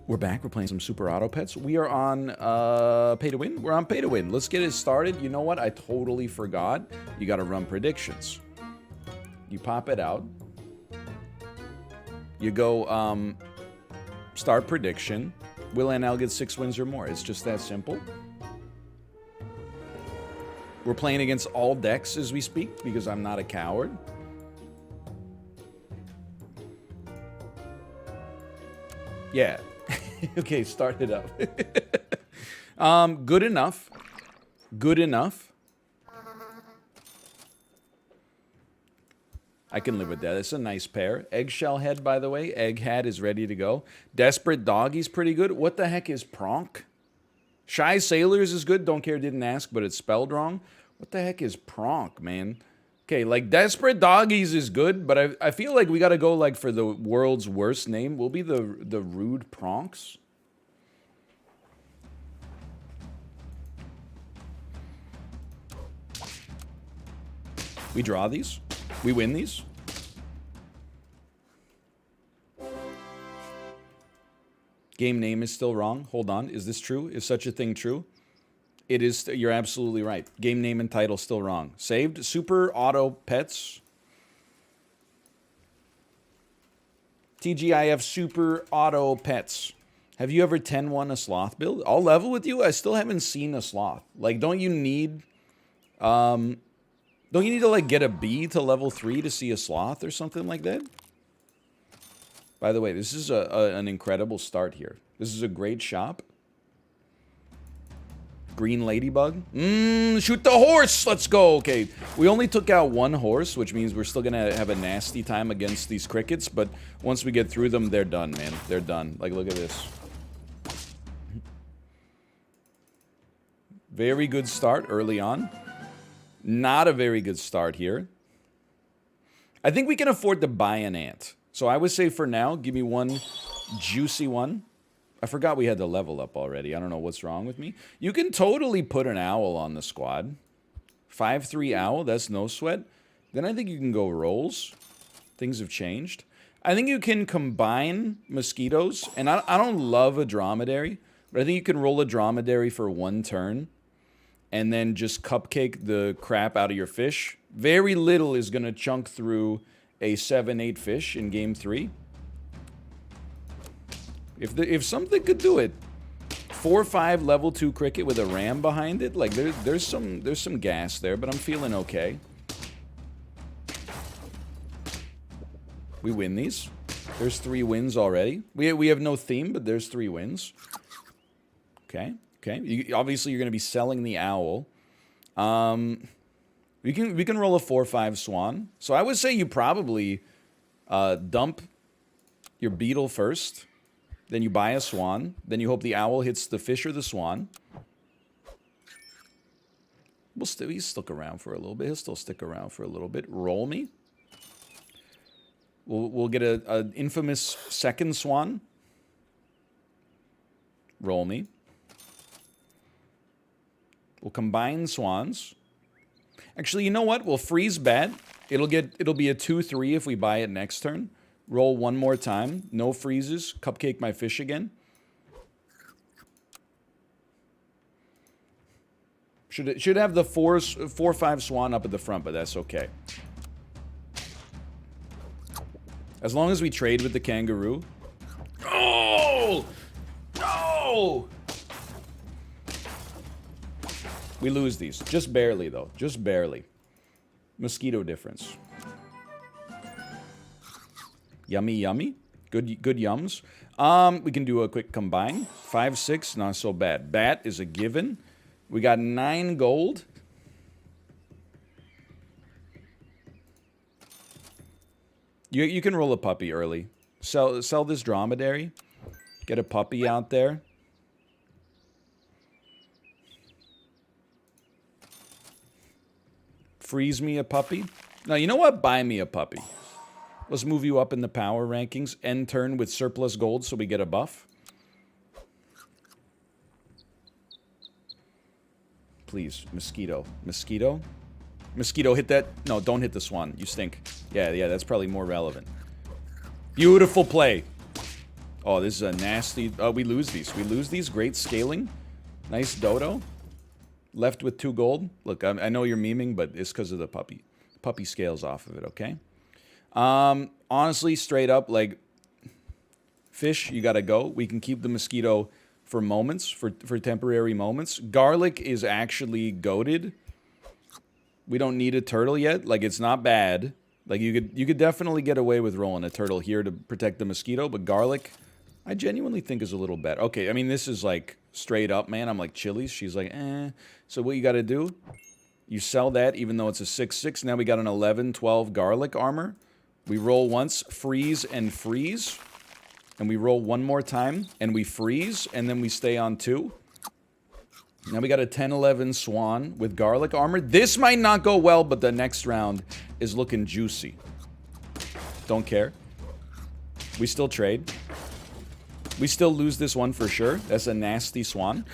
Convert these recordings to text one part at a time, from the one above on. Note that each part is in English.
We're back. We're playing some Super Auto Pets. We are on Pay to Win. We're on Pay to Win. Let's get it started. You know what? I totally forgot. You got to run predictions. You pop it out. You go start prediction. Will NL get 6 wins or more? It's just that simple. We're playing against all decks as we speak because I'm not a coward. Yeah. Okay, start it up. Good enough. Good enough. I can live with that. It's a nice pair. Eggshell Head, by the way. Egghead is ready to go. Desperate Doggy's pretty good. What the heck is Pronk? Shy Sailors is good. Don't care, didn't ask, but it's spelled wrong. What the heck is Pronk, man? Okay, like Desperate Doggies is good, but I feel like we got to go like for the world's worst name. We'll be the Rude Pronks. We draw these. We win these. Game name is still wrong. Hold on. Is this true? Is such a thing true? It is. You're absolutely right. Game name and title still wrong. Saved. Super Auto Pets. TGIF Super Auto Pets. Have you ever 10-1 a sloth build? I'll level with you. I still haven't seen a sloth. Like, don't you need to like get a B to level 3 to see a sloth or something like that? By the way, this is an incredible start here. This is a great shop. Green Ladybug. Shoot the horse! Let's go! Okay, we only took out one horse, which means we're still gonna have a nasty time against these crickets, but once we get through them, they're done, man. They're done. Like, look at this. Very good start early on. Not a very good start here. I think we can afford to buy an ant. So I would say for now, give me one juicy one. I forgot we had to level up already. I don't know what's wrong with me. You can totally put an owl on the squad. 5/3 owl, that's no sweat. Then I think you can go rolls. Things have changed. I think you can combine mosquitoes. And I don't love a dromedary, but I think you can roll a dromedary for 1 turn. And then just cupcake the crap out of your fish. Very little is going to chunk through a 7/8 fish in game 3. If something could do it, 4/5 level 2 cricket with a ram behind it, like there's some gas there, but I'm feeling okay. We win these. There's 3 wins already. We have no theme, but there's 3 wins. Okay. Okay. Obviously, you're going to be selling the owl. We can roll a 4/5 swan. So I would say you probably dump your beetle first. Then you buy a swan. Then you hope the owl hits the fish or the swan. He's stuck around for a little bit. He'll still stick around for a little bit. Roll me. We'll get an infamous second swan. Roll me. We'll combine swans. Actually, you know what? We'll freeze bat. It'll be a 2/3 if we buy it next turn. Roll one more time. No freezes. Cupcake my fish again. Should have the 4/5 swan up at the front, but that's okay. As long as we trade with the kangaroo. Oh! No! We lose these. Just barely, though. Just barely. Mosquito difference. Yummy, yummy. Good yums. We can do a quick combine. 5/6, not so bad. Bat is a given. We got 9 gold. You can roll a puppy early. Sell this dromedary. Get a puppy out there. Freeze me a puppy. Now, you know what? Buy me a puppy. Let's move you up in the power rankings. End turn with surplus gold so we get a buff. Please, mosquito. Mosquito? Mosquito, hit that. No, don't hit the swan. You stink. Yeah, that's probably more relevant. Beautiful play. Oh, this is a nasty... we lose these. We lose these. Great scaling. Nice dodo. Left with 2 gold. Look, I know you're memeing, but it's because of the puppy. Puppy scales off of it, okay? Honestly, straight up, like... Fish, you gotta go. We can keep the mosquito for moments, for temporary moments. Garlic is actually goated. We don't need a turtle yet. Like, it's not bad. Like, you could definitely get away with rolling a turtle here to protect the mosquito, but garlic, I genuinely think is a little better. Okay, I mean, this is, like, straight up, man. I'm like, Chili's. She's like, eh. So what you gotta do, you sell that, even though it's a 6/6. Now we got an 11/12 garlic armor. We roll once, freeze, and freeze. And we roll one more time, and we freeze, and then we stay on 2. Now we got a 10/11 swan with garlic armor. This might not go well, but the next round is looking juicy. Don't care. We still trade. We still lose this one for sure. That's a nasty swan.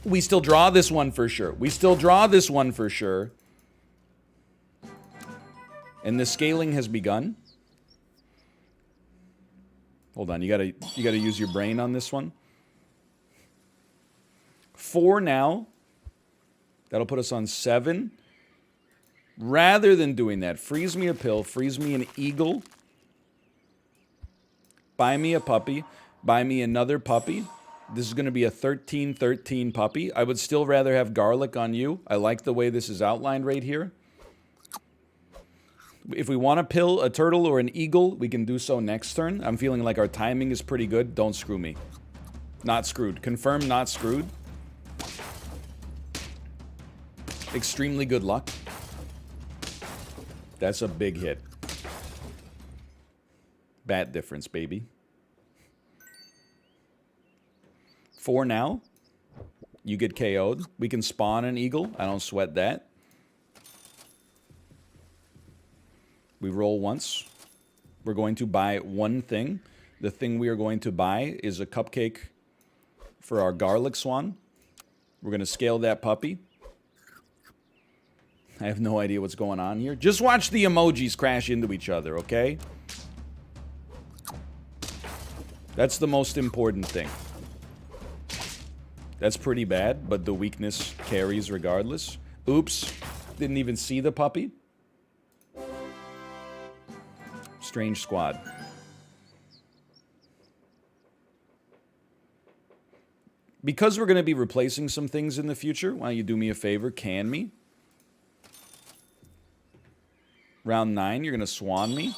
We still draw this one for sure. We still draw this one for sure. And the scaling has begun. Hold on, you gotta use your brain on this one. 4 now. That'll put us on 7. Rather than doing that, freeze me a pill, freeze me an eagle. Buy me a puppy. Buy me another puppy. This is going to be a 13/13 puppy. I would still rather have garlic on you. I like the way this is outlined right here. If we want to pill a turtle or an eagle, we can do so next turn. I'm feeling like our timing is pretty good. Don't screw me. Not screwed. Confirm not screwed. Extremely good luck. That's a big hit. Bat difference, baby. 4 now. You get KO'd. We can spawn an eagle. I don't sweat that. We roll once. We're going to buy one thing. The thing we are going to buy is a cupcake for our garlic swan. We're going to scale that puppy. I have no idea what's going on here. Just watch the emojis crash into each other, okay? That's the most important thing. That's pretty bad, but the weakness carries regardless. Oops. Didn't even see the puppy. Strange squad. Because we're going to be replacing some things in the future, why don't you do me a favor? Can me. Round 9, you're going to swan me.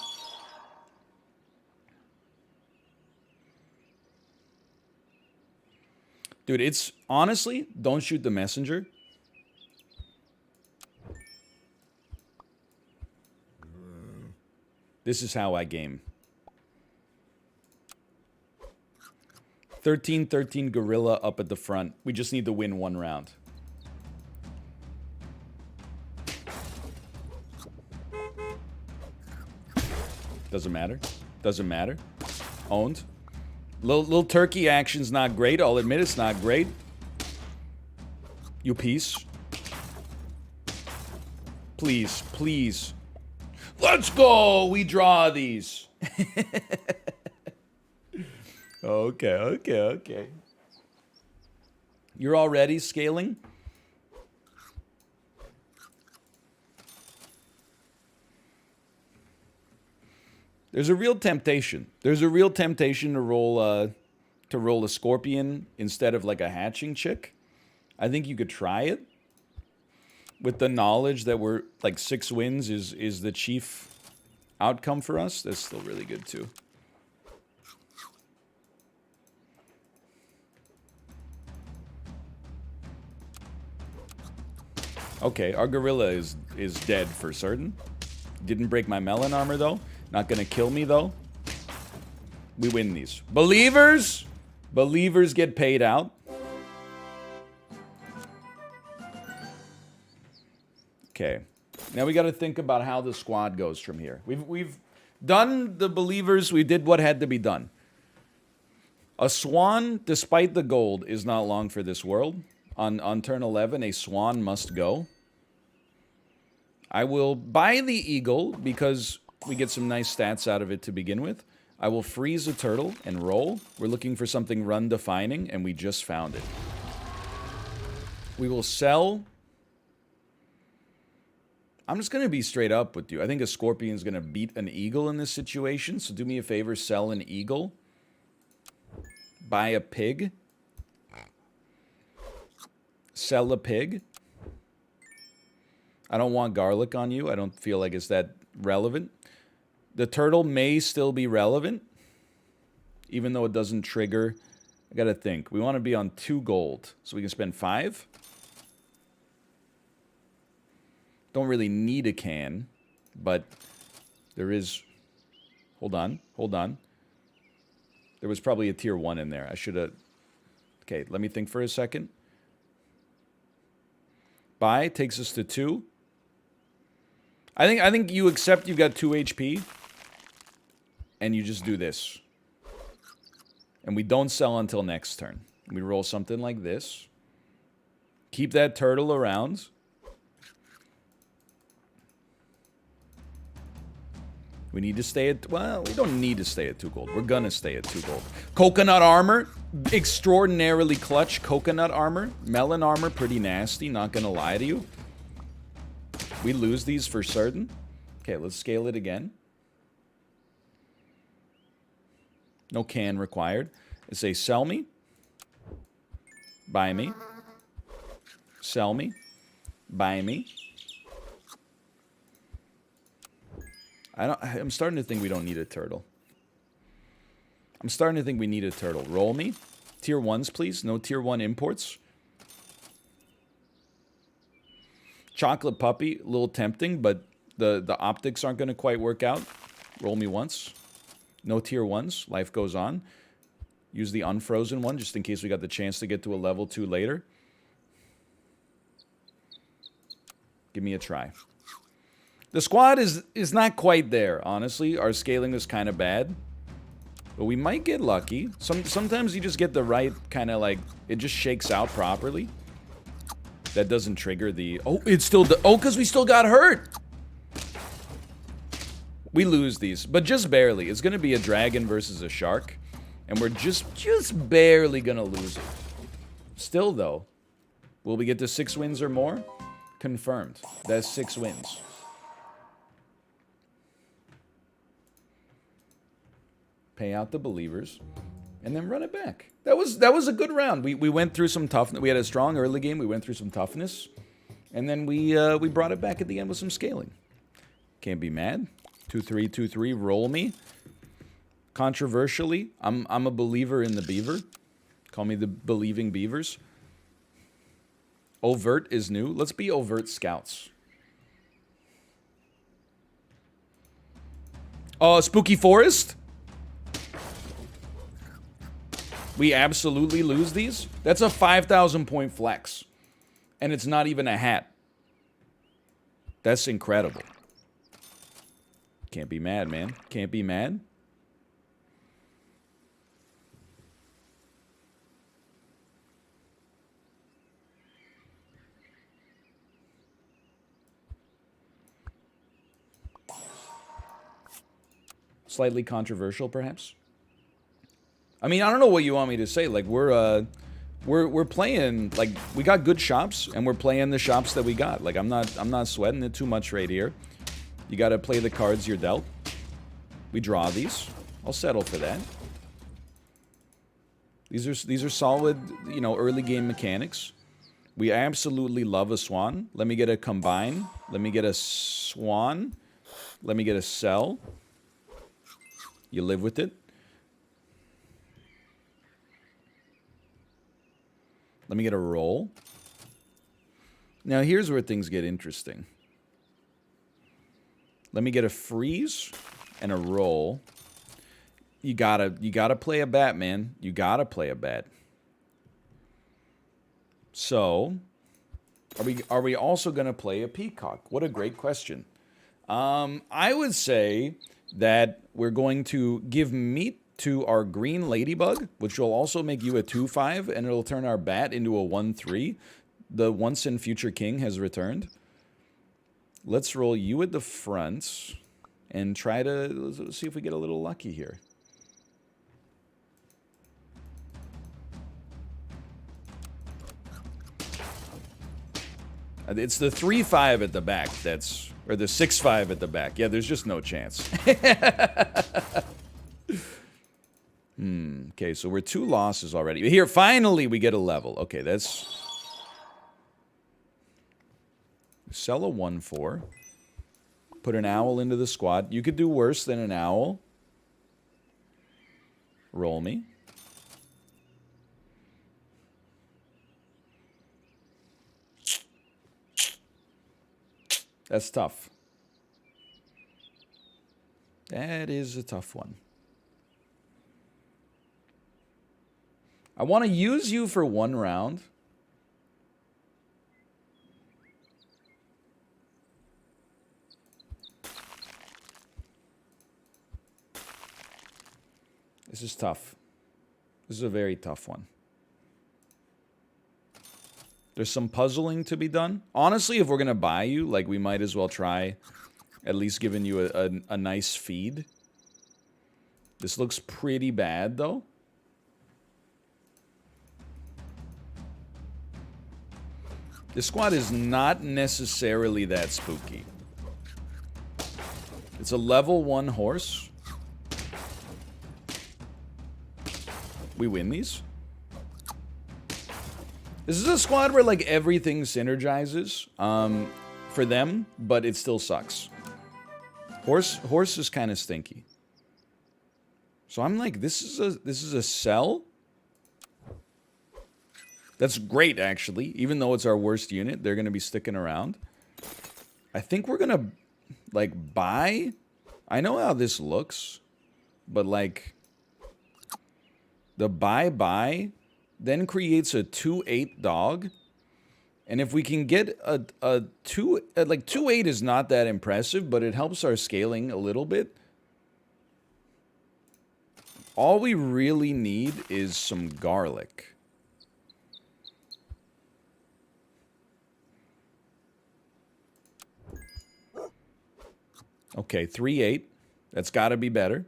Dude, it's... Honestly, don't shoot the messenger. This is how I game. 13/13 gorilla up at the front. We just need to win one round. Doesn't matter. Doesn't matter. Owned. Little turkey action's not great. I'll admit it's not great. You piece. Please, please. Let's go! We draw these. Okay. You're already scaling? There's a real temptation. There's a real temptation to roll a scorpion instead of like a hatching chick. I think you could try it. With the knowledge that we're like 6 wins is the chief outcome for us. That's still really good too. Okay, our gorilla is dead for certain. Didn't break my melon armor though. Not gonna kill me though. We win these. Believers! Believers get paid out. Okay. Now we got to think about how the squad goes from here. We've done the believers. We did what had to be done. A swan, despite the gold, is not long for this world. On turn 11, a swan must go. I will buy the eagle because we get some nice stats out of it to begin with. I will freeze a turtle and roll. We're looking for something run-defining, and we just found it. We will sell. I'm just going to be straight up with you. I think a scorpion is going to beat an eagle in this situation, so do me a favor, sell an eagle. Buy a pig. Sell a pig. I don't want garlic on you. I don't feel like it's that relevant. The turtle may still be relevant, even though it doesn't trigger. I gotta think. We want to be on 2 gold, so we can spend 5. Don't really need a can, but there is... Hold on, hold on. There was probably a tier 1 in there. I should have... Okay, let me think for a second. Buy takes us to 2. I think you accept you got 2 HP, and you just do this. And we don't sell until next turn. We roll something like this. Keep that turtle around. We need to stay at... Well, we don't need to stay at 2 gold. We're gonna stay at 2 gold. Coconut armor. Extraordinarily clutch coconut armor. Melon armor, pretty nasty. Not gonna lie to you. We lose these for certain. Okay, let's scale it again. No can required. I say sell me. Buy me. Sell me. Buy me. I'm starting to think we don't need a turtle. I'm starting to think we need a turtle. Roll me. Tier 1s, please. No tier 1 imports. Chocolate puppy, a little tempting, but the optics aren't going to quite work out. Roll me once. No tier 1s. Life goes on. Use the unfrozen one just in case we got the chance to get to a level 2 later. Give me a try. The squad is not quite there, honestly. Our scaling is kind of bad. But we might get lucky. Sometimes you just get the right kind of like... It just shakes out properly. That doesn't trigger the... Oh, it's still... Oh, because we still got hurt! We lose these, but just barely. It's going to be a dragon versus a shark. And we're just barely going to lose it. Still, though. Will we get to 6 wins or more? Confirmed. That's 6 wins. Pay out the believers, and then run it back. That was a good round. We went through some toughness. We had a strong early game. We went through some toughness, and then we brought it back at the end with some scaling. Can't be mad. 2-3, 2-3. Roll me. Controversially, I'm a believer in the beaver. Call me the believing beavers. Overt is new. Let's be overt scouts. Spooky Forest. We absolutely lose these. That's a 5,000 point flex. And it's not even a hat. That's incredible. Can't be mad, man. Can't be mad. Slightly controversial, perhaps. I mean, I don't know what you want me to say. Like, we're playing, like, we got good shops, and we're playing the shops that we got. Like, I'm not sweating it too much right here. You got to play the cards you're dealt. We draw these. I'll settle for that. These are solid, you know, early game mechanics. We absolutely love a swan. Let me get a combine. Let me get a swan. Let me get a sell. You live with it. Let me get a roll. Now here's where things get interesting. Let me get a freeze and a roll. You gotta play a bat, man. You gotta play a bat. So, are we also gonna play a peacock? What a great question. I would say that we're going to give meat to our green ladybug, which will also make you a 2-5, and it'll turn our bat into a 1-3. The once and future king has returned. Let's roll you at the front and try to see if we get a little lucky here. It's the 3-5 at the back that's... Or the 6-5 at the back. Yeah, there's just no chance. Okay, so we're 2 losses already. Here, finally, we get a level. Okay, that's... Sell a 1-4. Put an owl into the squad. You could do worse than an owl. Roll me. That's tough. That is a tough one. I want to use you for 1 round. This is tough. This is a very tough one. There's some puzzling to be done. Honestly, if we're going to buy you, like, we might as well try at least giving you a nice feed. This looks pretty bad, though. This squad is not necessarily that spooky. It's a level 1 horse. We win these. This is a squad where, like, everything synergizes for them, but it still sucks. Horse is kind of stinky. So I'm like, this is a sell. That's great, actually. Even though it's our worst unit, they're going to be sticking around. I think we're going to, like, buy. I know how this looks, but, like, the buy then creates a 2-8 dog. And if we can get a 2-8 is not that impressive, but it helps our scaling a little bit. All we really need is some garlic. Okay, 3-8. That's got to be better.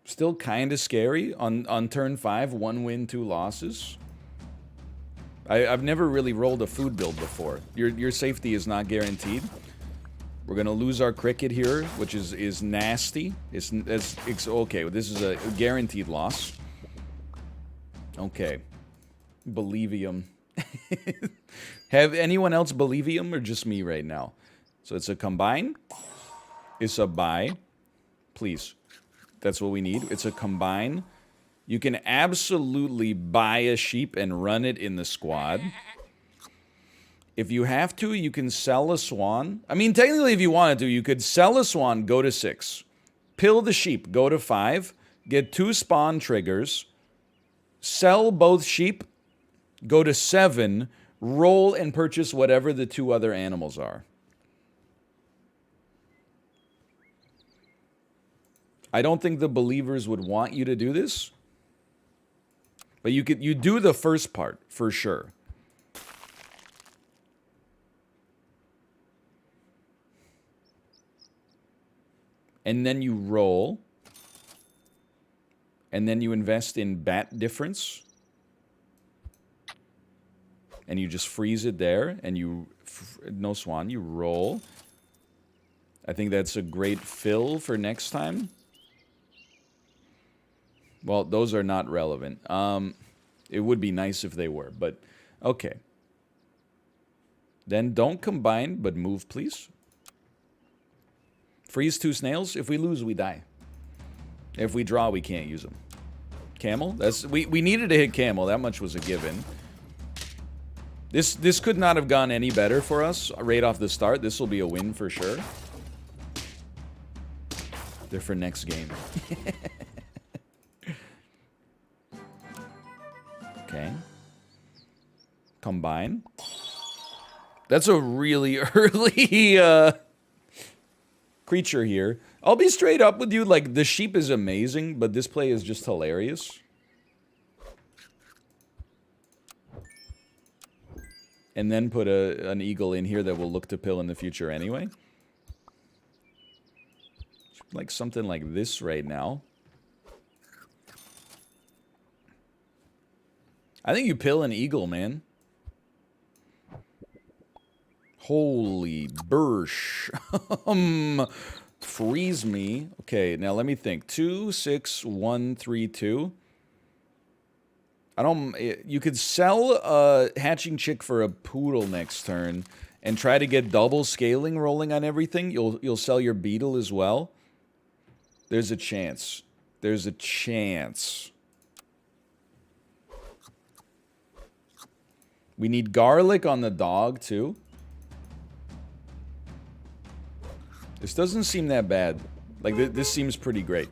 Still kind of scary on turn 5. 1 win, 2 losses. I've never really rolled a food build before. Your safety is not guaranteed. We're gonna lose our cricket here, which is nasty. It's okay. This is a guaranteed loss. Okay, Believium. Have anyone else Believium or just me right now? So it's a combine. It's a buy. Please. That's what we need. It's a combine. You can absolutely buy a sheep and run it in the squad. If you have to, you can sell a swan. I mean, technically, if you wanted to, you could sell a swan, go to 6. Pill the sheep, go to 5. Get 2 spawn triggers. Sell both sheep, go to 7. Roll and purchase whatever the 2 other animals are. I don't think the believers would want you to do this. But you do the first part, for sure. And then you roll. And then you invest in bat difference. And you just freeze it there. And you... no swan, you roll. I think that's a great fill for next time. Well, those are not relevant. It would be nice if they were, but okay. Then don't combine, but move, please. Freeze 2 snails. If we lose, we die. If we draw, we can't use them. Camel? We needed to hit camel. That much was a given. This could not have gone any better for us right off the start. This will be a win for sure. They're for next game. Okay. Combine. That's a really early creature here. I'll be straight up with you. Like, the sheep is amazing, but this play is just hilarious. And then put an eagle in here that will look to pill in the future anyway. Like something like this right now. I think you pill an eagle, man. 'Cause, like, the sheep is amazing, but this play is just hilarious. And then put an eagle in here that will look to pill in the future anyway. Like something like this right now. I think you pill an eagle, man. 'Cause, like, the sheep is amazing, but this play is just hilarious. And then put an eagle in here that will look to pill in the future anyway. I think you pill an eagle, man. Holy bursh. Freeze me. Okay, now let me think. 2, 6, 1, 3, 2. I don't... You could sell a hatching chick for a poodle next turn and try to get double scaling rolling on everything. You'll sell your beetle as well. There's a chance. There's a chance. We need garlic on the dog, too. This doesn't seem that bad. Like, this seems pretty great.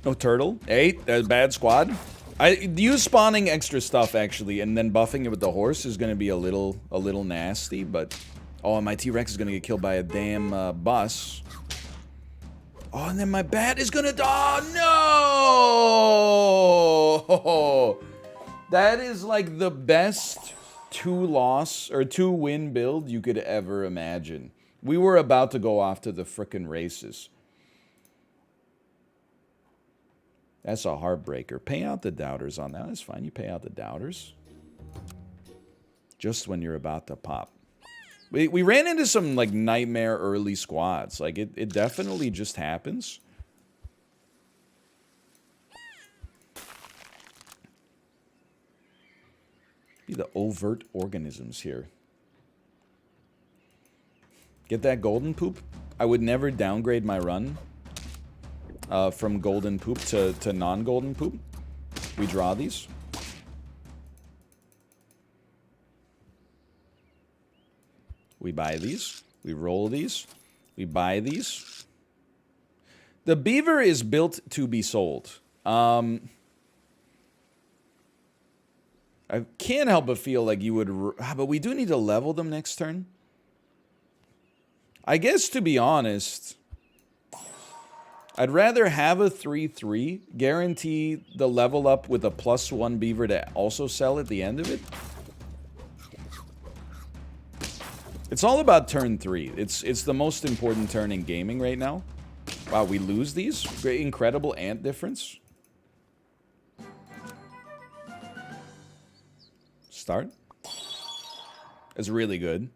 No turtle. 8. That's a bad squad. You spawning extra stuff, actually, and then buffing it with the horse is going to be a little nasty, but... Oh, and my T-Rex is going to get killed by a damn bus. Oh, and then my bat is going to die. No! That is, like, the best 2-win build you could ever imagine. We were about to go off to the frickin' races. That's a heartbreaker. Pay out the doubters on that. That's fine. You pay out the doubters. Just when you're about to pop. We ran into some, like, nightmare early squads. Like, it definitely just happens. Be the overt organisms here. Get that golden poop? I would never downgrade my run from golden poop to non-golden poop. We draw these. We buy these. We roll these. We buy these. The beaver is built to be sold. I can't help but feel like you would... But we do need to level them next turn. I guess, to be honest, I'd rather have a 3-3, guarantee the level up with a +1 beaver to also sell at the end of it. It's all about turn 3. It's the most important turn in gaming right now. Wow, we lose these? Great, incredible ant difference. Start. It's really good.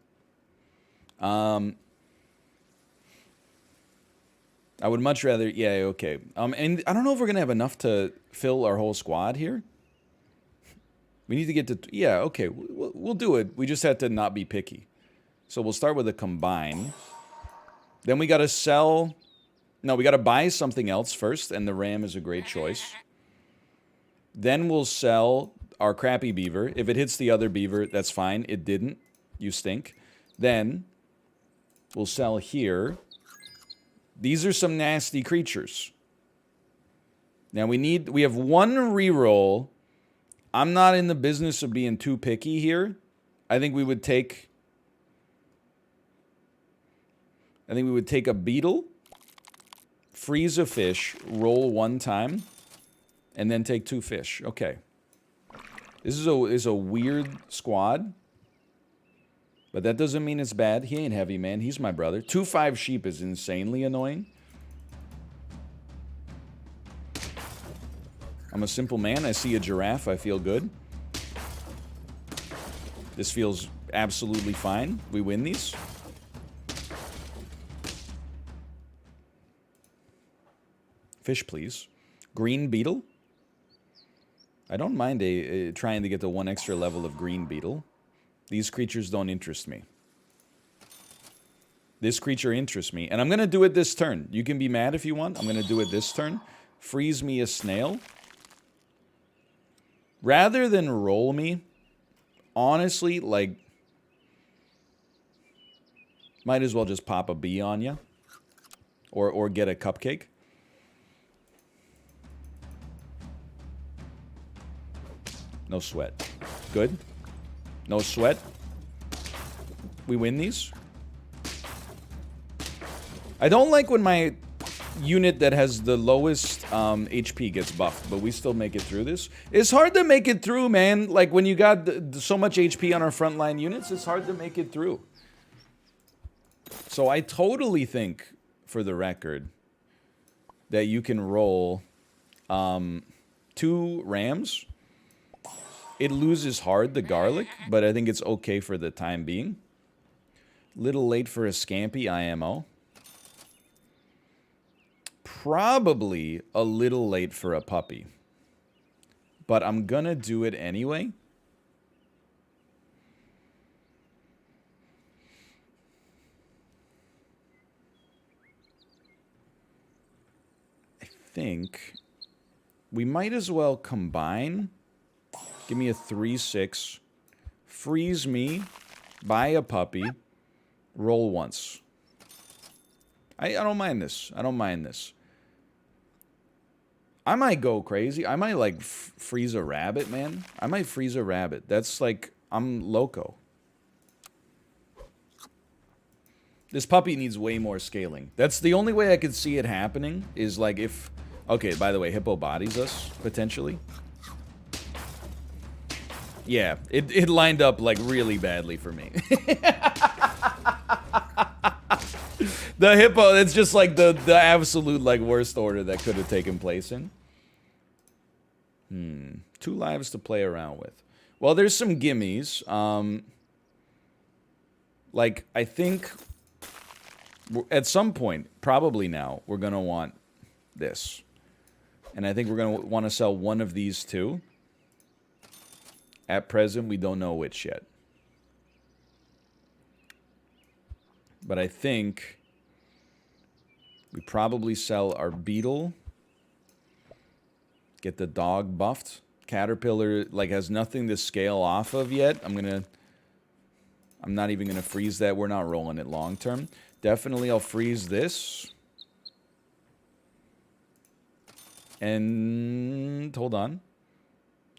I would much rather... Yeah, okay. And I don't know if we're going to have enough to fill our whole squad here. We need to get to... Yeah, okay. We'll do it. We just have to not be picky. So we'll start with a combine. Then we got to sell... No, we got to buy something else first, and the ram is a great choice. Then we'll sell our crappy beaver. If it hits the other beaver, that's fine. It didn't. You stink. Then we'll sell here... These are some nasty creatures. Now we have one reroll. I'm not in the business of being too picky here. I think we would take a beetle, freeze a fish, roll 1 time, and then take 2 fish. Okay. This is a weird squad. But that doesn't mean it's bad. He ain't heavy, man. He's my brother. 2-5 sheep is insanely annoying. I'm a simple man. I see a giraffe. I feel good. This feels absolutely fine. We win these. Fish, please. Green beetle. I don't mind trying to get to 1 extra level of green beetle. These creatures don't interest me. This creature interests me. And I'm going to do it this turn. You can be mad if you want. I'm going to do it this turn. Freeze me a snail. Rather than roll me, honestly, like... Might as well just pop a bee on you. Or get a cupcake. No sweat. Good. No sweat. We win these. I don't like when my unit that has the lowest HP gets buffed, but we still make it through this. It's hard to make it through, man. Like, when you got so much HP on our frontline units, it's hard to make it through. So I totally think, for the record, that you can roll 2 rams. It loses hard, the garlic, but I think it's okay for the time being. Little late for a Scampy IMO. Probably a little late for a puppy. But I'm gonna do it anyway. I think we might as well combine. Give me a 3/6. Freeze me. Buy a puppy. Roll once. I don't mind this. I don't mind this. I might go crazy. I might, like, freeze a rabbit, man. I might freeze a rabbit. That's, like, I'm loco. This puppy needs way more scaling. That's the only way I could see it happening is, like, if... Okay, by the way, Hippo bodies us, potentially. Yeah, it lined up, like, really badly for me. The Hippo, it's just, like, the absolute, like, worst order that could have taken place in. 2 lives to play around with. Well, there's some gimmies. Like, I think... At some point, probably now, we're going to want this. And I think we're going to want to sell one of these two. At present, we don't know which yet. But I think we probably sell our beetle. Get the dog buffed. Caterpillar, like, has nothing to scale off of yet. I'm not even going to freeze that. We're not rolling it long term. Definitely I'll freeze this. And hold on.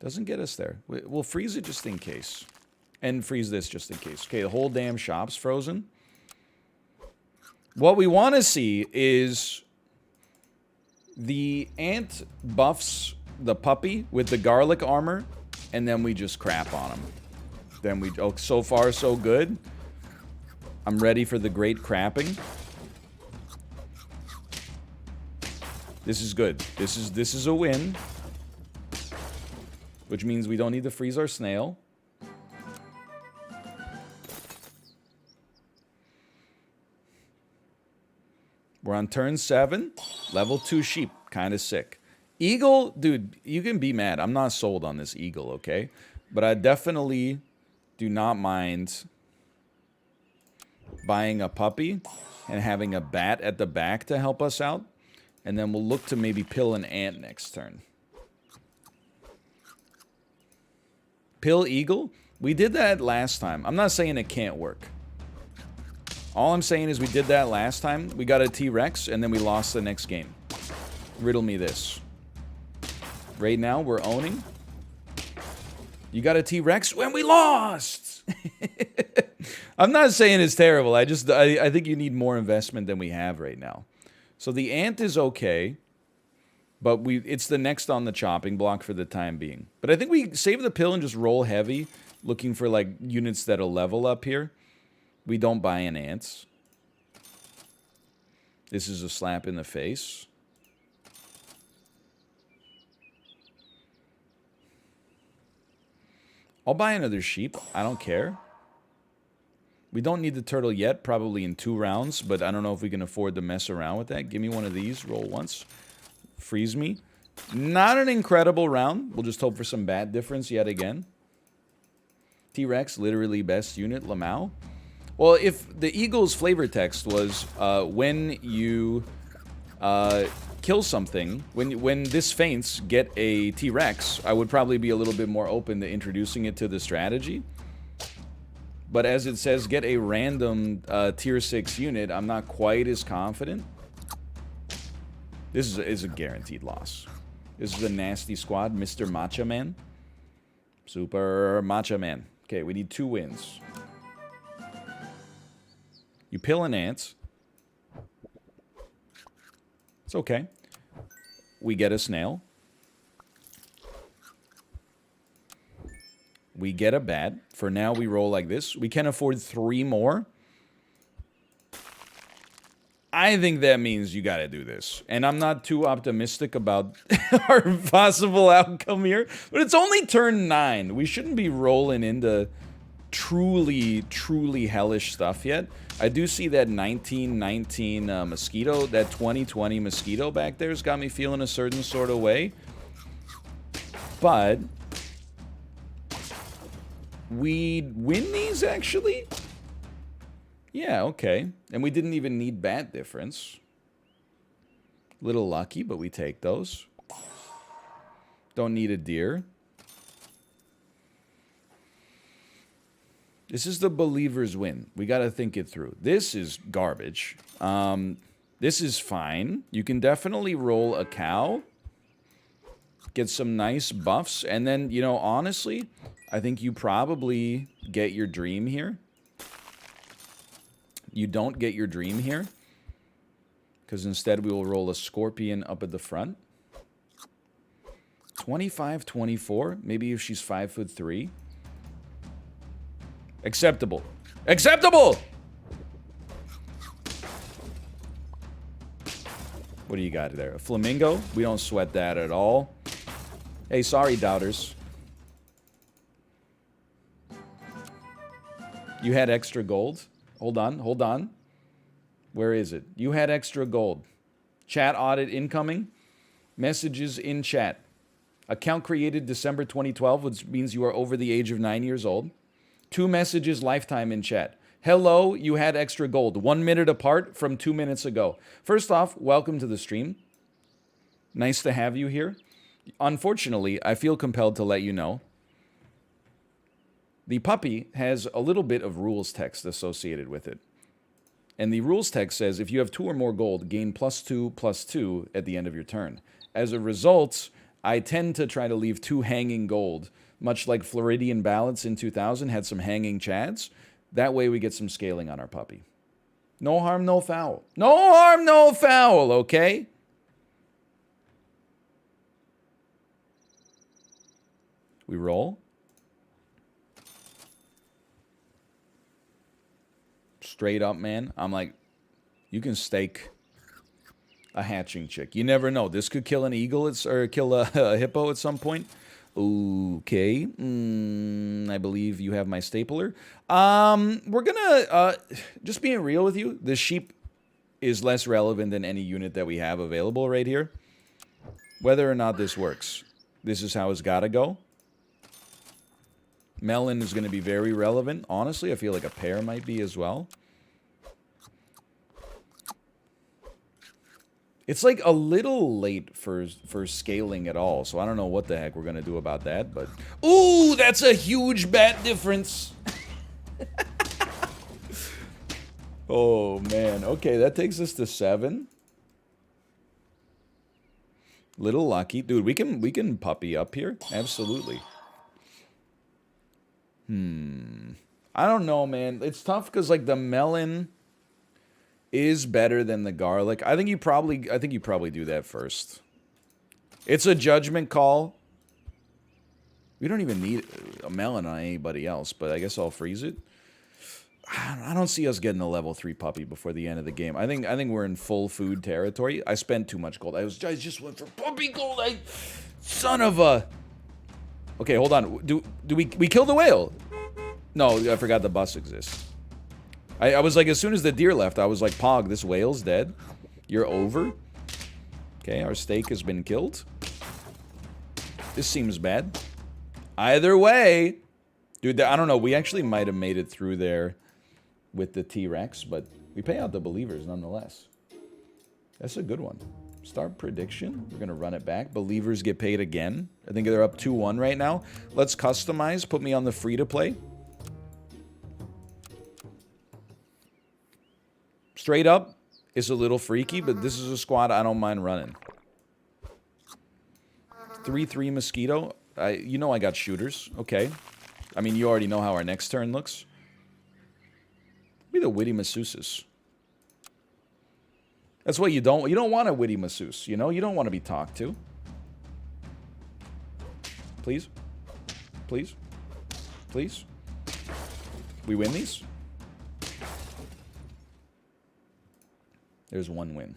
Doesn't get us there. We'll freeze it just in case. And freeze this just in case. Okay, the whole damn shop's frozen. What we want to see is the ant buffs the puppy with the garlic armor, and then we just crap on him. Then we... Oh, so far so good. I'm ready for the great crapping. This is good. This is a win. Which means we don't need to freeze our snail. We're on turn 7. Level 2 sheep. Kind of sick. Eagle, dude, you can be mad. I'm not sold on this eagle, okay? But I definitely do not mind buying a puppy and having a bat at the back to help us out. And then we'll look to maybe pill an ant next turn. Pill eagle? We did that last time. I'm not saying it can't work. All I'm saying is we did that last time. We got a T-Rex, and then we lost the next game. Riddle me this. Right now, we're owning. You got a T-Rex when we lost! I'm not saying it's terrible. I think you need more investment than we have right now. So the ant is okay. But it's the next on the chopping block for the time being. But I think we save the pill and just roll heavy, looking for, like, units that'll level up here. We don't buy an ants. This is a slap in the face. I'll buy another sheep. I don't care. We don't need the turtle yet, probably in 2 rounds, but I don't know if we can afford to mess around with that. Give me one of these. Roll once. Freeze me. Not an incredible round. We'll just hope for some bat difference yet again. T-Rex, literally best unit. Lamau. Well, if the Eagle's flavor text was when you kill something, when this faints, get a T-Rex, I would probably be a little bit more open to introducing it to the strategy. But as it says, get a random tier 6 unit, I'm not quite as confident. This is a guaranteed loss. This is a nasty squad. Mr. Macha Man. Super Macha Man. Okay, we need 2 wins. You pill an ant. It's okay. We get a snail. We get a bat. For now, we roll like this. We can afford 3 more. I think that means you gotta do this. And I'm not too optimistic about our possible outcome here. But it's only turn 9. We shouldn't be rolling into truly, truly hellish stuff yet. I do see that 1919 mosquito, that 2020 mosquito back there's got me feeling a certain sort of way. But we win these, actually? Yeah, okay. And we didn't even need bat difference. Little lucky, but we take those. Don't need a deer. This is the believer's win. We got to think it through. This is garbage. This is fine. You can definitely roll a cow. Get some nice buffs. And then, you know, honestly, I think you probably get your dream here. You don't get your dream here. Because instead we will roll a scorpion up at the front. 25, 24. Maybe if she's 5'3". Acceptable. Acceptable! What do you got there? A flamingo? We don't sweat that at all. Hey, sorry, doubters. You had extra gold? Hold on, hold on. Where is it? You had extra gold. Chat audit incoming. Messages in chat. Account created December 2012, which means you are over the age of 9 years old. 2 messages lifetime in chat. Hello, you had extra gold. 1 minute apart from 2 minutes ago. First off, welcome to the stream. Nice to have you here. Unfortunately, I feel compelled to let you know. The puppy has a little bit of rules text associated with it. And the rules text says if you have 2 or more gold, gain +2/+2 at the end of your turn. As a result, I tend to try to leave 2 hanging gold, much like Floridian Ballots in 2000 had some hanging chads. That way we get some scaling on our puppy. No harm, no foul. No harm, no foul, okay? We roll. Straight up, man. I'm like, you can stake a hatching chick. You never know. This could kill an eagle or kill a hippo at some point. Okay. I believe you have my stapler. We're gonna, just being real with you, the sheep is less relevant than any unit that we have available right here. Whether or not this works, this is how it's gotta go. Melon is gonna be very relevant. Honestly, I feel like a pear might be as well. It's like a little late for scaling at all, so I don't know what the heck we're gonna do about that, but... Ooh, that's a huge bat difference! Oh, man. Okay, that takes us to 7. Little lucky. Dude, we can puppy up here. Absolutely. I don't know, man. It's tough because, like, the melon is better than the garlic. I think you probably do that first. It's a judgment call. We don't even need a melon on anybody else, but I guess I'll freeze it. I don't see us getting a level 3 puppy before the end of the game. I think we're in full food territory. I spent too much gold. I just went for puppy gold. Son of a... Okay, hold on. Do we kill the whale? No, I forgot the bus exists. I was like, as soon as the deer left, I was like, Pog, this whale's dead. You're over. Okay, our steak has been killed. This seems bad. Either way, dude, I don't know. We actually might have made it through there with the T-Rex, but we pay out the believers nonetheless. That's a good one. Start prediction. We're going to run it back. Believers get paid again. I think they're up 2-1 right now. Let's customize. Put me on the free-to-play. Straight up, it's a little freaky, but this is a squad I don't mind running. 3-3 mosquito. You know I got shooters. Okay. I mean, you already know how our next turn looks. Be the witty masseuses. That's what you don't want a witty masseuse, you know? You don't want to be talked to. Please? Please? Please? We win these? There's 1 win.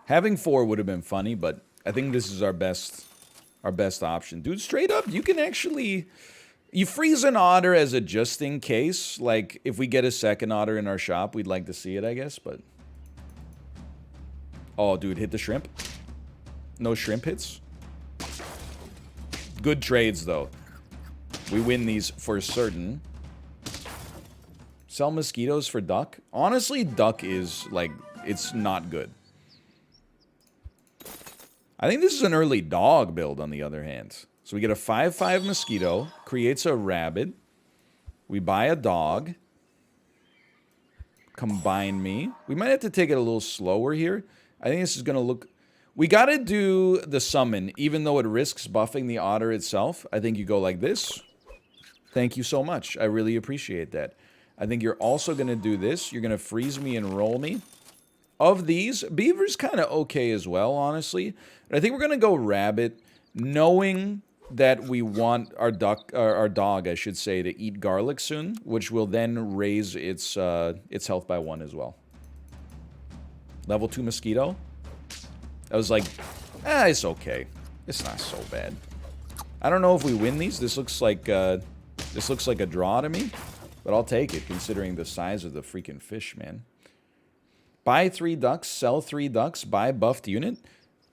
Having 4 would have been funny, but I think this is our best option. Dude, straight up, you can actually... You freeze an otter as a just in case. Like, if we get a second otter in our shop, we'd like to see it, I guess, but... Oh, dude, hit the shrimp. No shrimp hits. Good trades, though. We win these for certain. Sell mosquitoes for duck? Honestly, duck is, like, it's not good. I think this is an early dog build, on the other hand. So we get a 5/5 mosquito, creates a rabbit. We buy a dog. Combine me. We might have to take it a little slower here. I think this is going to look... We got to do the summon, even though it risks buffing the otter itself. I think you go like this. Thank you so much. I really appreciate that. I think you're also going to do this. You're going to freeze me and roll me. Of these, beaver's kind of okay as well, honestly. But I think we're going to go rabbit, knowing that we want our dog, I should say, to eat garlic soon, which will then raise its health by 1 as well. Level 2 mosquito. I was like, it's okay. It's not so bad. I don't know if we win these. This looks like a draw to me, but I'll take it considering the size of the freaking fish, man. Buy 3 ducks, sell 3 ducks, buy buffed unit.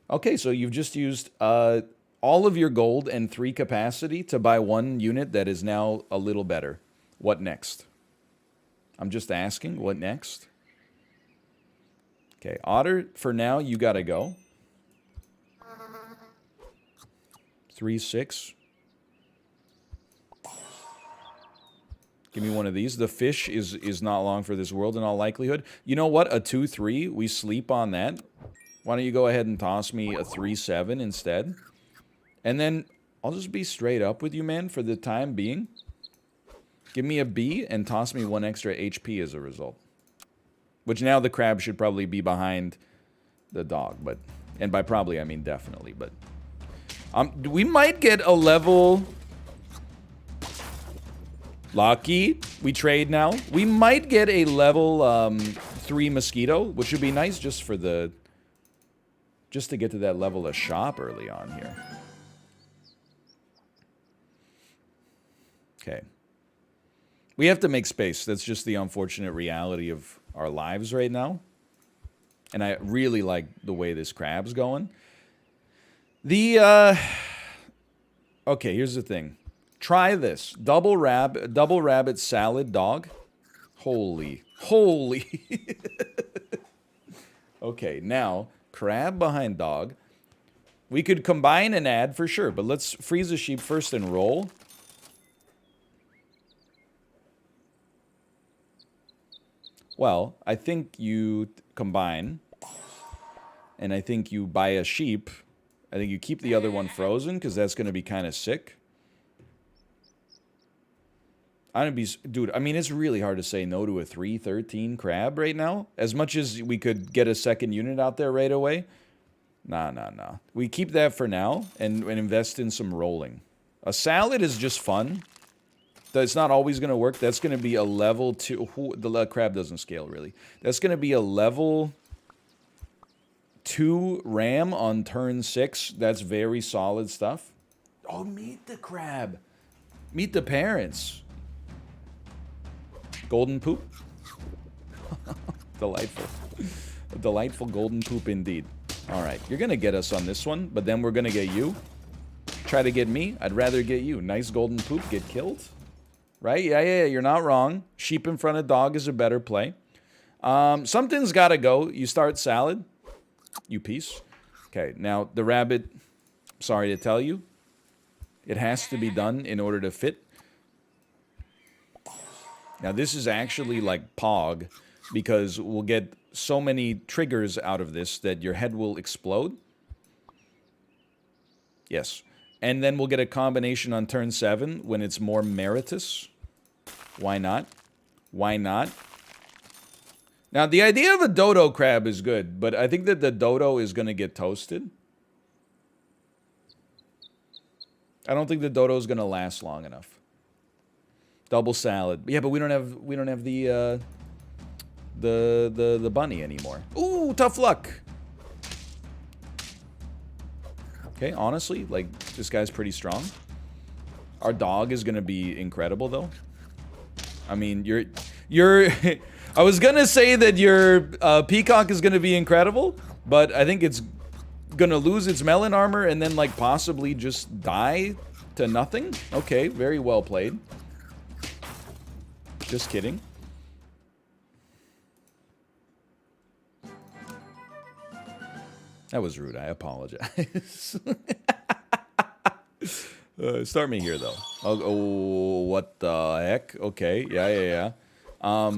Okay, so you've just used all of your gold and 3 capacity to buy 1 unit that is now a little better. What next? I'm just asking, what next? Okay, otter, for now, you gotta go. 3/6. Give me one of these. The fish is not long for this world in all likelihood. You know what? A 2/3. We sleep on that. Why don't you go ahead and toss me a 3/7 instead? And then I'll just be straight up with you, man, for the time being. Give me a B and toss me 1 extra HP as a result. Which now the crab should probably be behind the dog, but... And by probably, I mean definitely, but... we might get a level... Lucky. We trade now. We might get a level 3 mosquito, which would be nice just for the... Just to get to that level of shop early on here. Okay. We have to make space. That's just the unfortunate reality of our lives right now. And I really like the way this crab's going. The, okay, here's the thing. Try this. Double rabbit salad dog. Holy. Okay, now, crab behind dog. We could combine and add for sure, but let's freeze a sheep first and roll. Well, I think you combine, and I think you buy a sheep. I think you keep the other one frozen, because that's going to be kind of sick. I'm gonna be... Dude, I mean, it's really hard to say no to a 3/13 crab right now. As much as we could get a second unit out there right away. Nah. We keep that for now, and invest in some rolling. A salad is just fun. That's not always going to work. That's going to be a level 2... The crab doesn't scale, really. That's going to be a level 2 ram on turn 6. That's very solid stuff. Oh, meet the crab. Meet the parents. Golden poop. Delightful. A delightful golden poop indeed. Alright, you're going to get us on this one, but then we're going to get you. Try to get me. I'd rather get you. Nice golden poop. Get killed. Right? Yeah, you're not wrong. Sheep in front of dog is a better play. Something's got to go. You start salad. You piece. Okay, now the rabbit, sorry to tell you, it has to be done in order to fit. Now this is actually like Pog, because we'll get so many triggers out of this that your head will explode. Yes. And then we'll get a combination on turn 7 when it's more meritorious. Why not? Why not? Now, the idea of a dodo crab is good, but I think that the dodo is going to get toasted. I don't think the dodo is going to last long enough. Double salad. Yeah, but we don't have the bunny anymore. Ooh, tough luck. Okay, honestly, like, this guy's pretty strong. Our dog is going to be incredible, though. I mean, you're... I was going to say that your peacock is going to be incredible, but I think it's going to lose its melon armor and then, like, possibly just die to nothing. Okay, very well played. Just kidding. That was rude. I apologize. Start me here, though. Oh, what the heck? Okay, yeah. I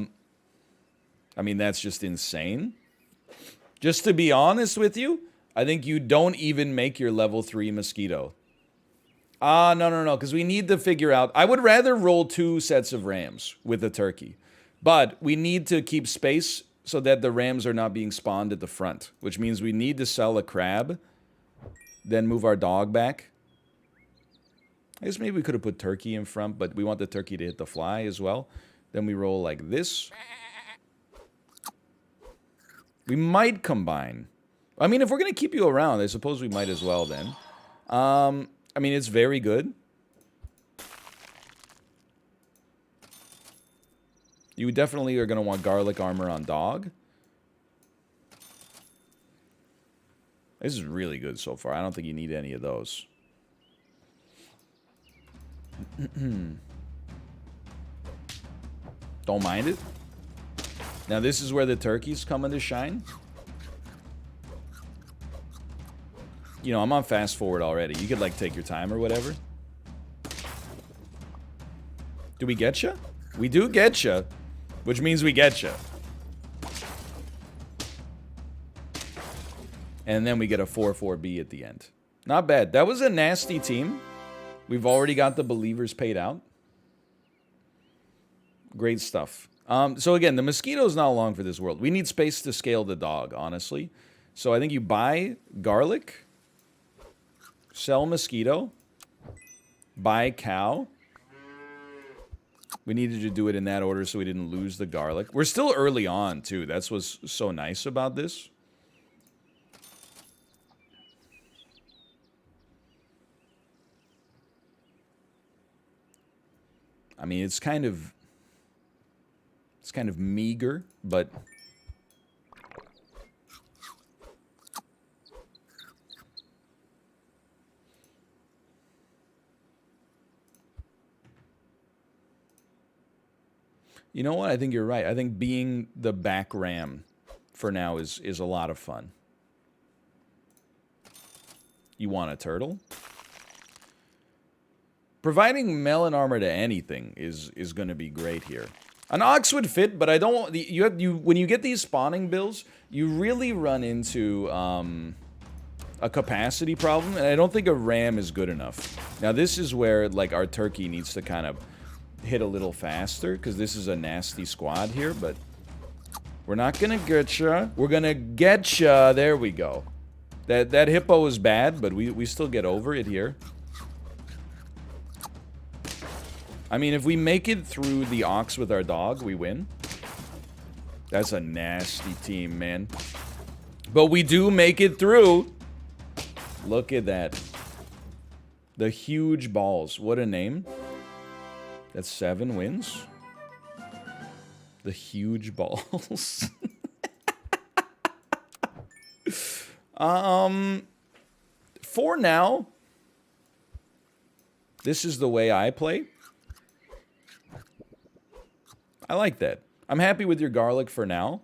mean, that's just insane. Just to be honest with you, I think you don't even make your level 3 mosquito. No, because we need to figure out... I would rather roll 2 sets of rams with a turkey. But we need to keep space so that the rams are not being spawned at the front. Which means we need to sell a crab. Then move our dog back. I guess maybe we could have put turkey in front, but we want the turkey to hit the fly as well. Then we roll like this. We might combine. I mean, if we're going to keep you around, I suppose we might as well then. I mean, it's very good. You definitely are going to want garlic armor on dog. This is really good so far. I don't think you need any of those. Don't mind it. Now this is where the turkeys come into shine. You know, I'm on fast forward already. You could, like, take your time or whatever. Do we get you? We do get you. Which means we get you. And then we get a 4-4B at the end. Not bad. That was a nasty team. We've already got the believers paid out. Great stuff. So again, the mosquito's not long for this world. We need space to scale the dog, honestly. So I think you buy garlic... Sell mosquito. Buy cow. We needed to do it in that order so we didn't lose the garlic. We're still early on, too. That's what's so nice about this. I mean, it's kind of meager, but... You know what? I think you're right. I think being the back ram for now is a lot of fun. You want a turtle? Providing melon armor to anything is going to be great here. An ox would fit, but I don't want... when you get these spawning bills, you really run into a capacity problem, and I don't think a ram is good enough. Now, this is where, like, our turkey needs to kind of... hit a little faster, because this is a nasty squad here, but we're not gonna get ya. We're gonna get ya. There we go. That hippo is bad, but we still get over it here. I mean, if we make it through the ox with our dog, we win. That's a nasty team, man. But we do make it through. Look at that. The huge balls. What a name. That's 7 wins. The huge balls. For now, this is the way I play. I like that. I'm happy with your garlic for now.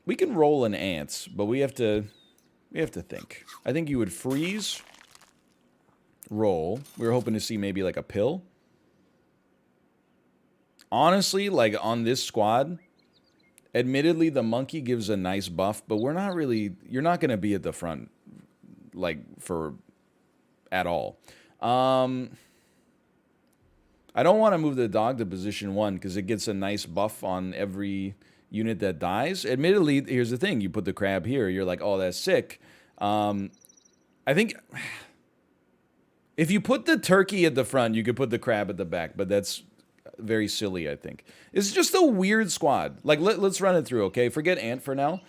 We can roll an ants, but we have to think. I think you would freeze. Roll. We were hoping to see maybe like a pill. Honestly, like on this squad, admittedly the monkey gives a nice buff, but we're not really... You're not going to be at the front, like, for... at all. I don't want to move the dog to position 1, because it gets a nice buff on every unit that dies. Admittedly, here's the thing. You put the crab here, you're like, oh, that's sick. I think... If you put the turkey at the front, you could put the crab at the back, but that's very silly, I think. It's just a weird squad. Like, let's run it through, okay? Forget Ant for now.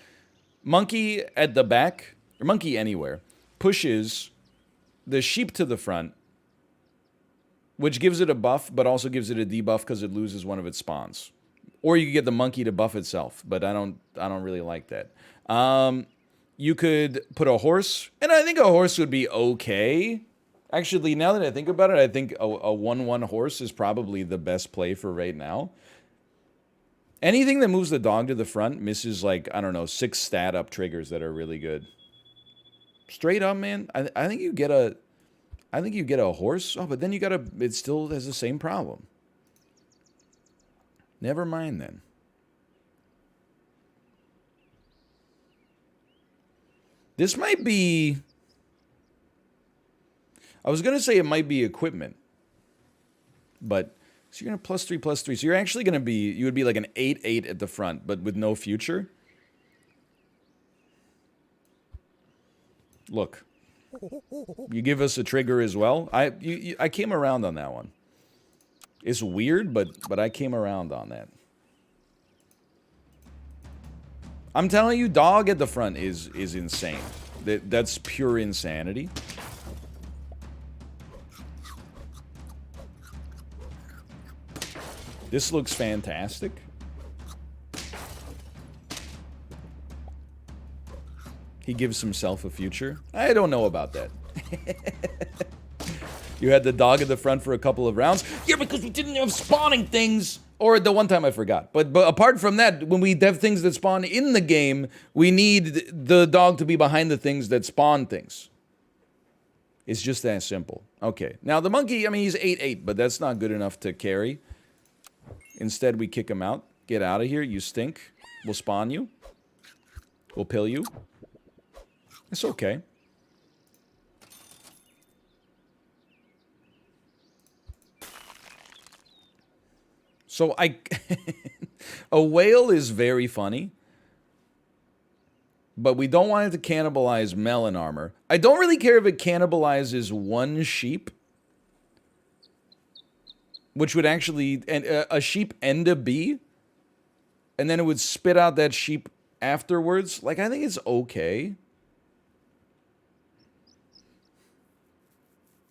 Monkey at the back, or monkey anywhere, pushes the sheep to the front, which gives it a buff, but also gives it a debuff because it loses one of its spawns. Or you could get the monkey to buff itself, but I don't really like that. You could put a horse, and I think a horse would be okay. Actually, now that I think about it, I think a 1/1 horse is probably the best play for right now. Anything that moves the dog to the front misses, like, I don't know, 6 stat up triggers that are really good. Straight up, man, I think you get a horse. Oh, but then it still has the same problem. Never mind then. This might be... I was going to say it might be equipment. But, so you're going to +3/+3. So you're actually going to be... You would be like an 8/8 at the front, but with no future. Look. You give us a trigger as well. I came around on that one. It's weird, but I came around on that. I'm telling you, dog at the front is insane. That's pure insanity. This looks fantastic. He gives himself a future. I don't know about that. You had the dog at the front for a couple of rounds. Yeah, because we didn't have spawning things. Or the one time I forgot. But apart from that, when we have things that spawn in the game, we need the dog to be behind the things that spawn things. It's just that simple. Okay. Now the monkey, I mean, he's 8/8, but that's not good enough to carry. Instead, we kick him out. Get out of here. You stink. We'll spawn you. We'll pill you. It's okay. So a whale is very funny, but we don't want it to cannibalize melon armor. I don't really care if it cannibalizes one sheep, which would actually, a sheep and a bee, and then it would spit out that sheep afterwards. Like, I think it's okay.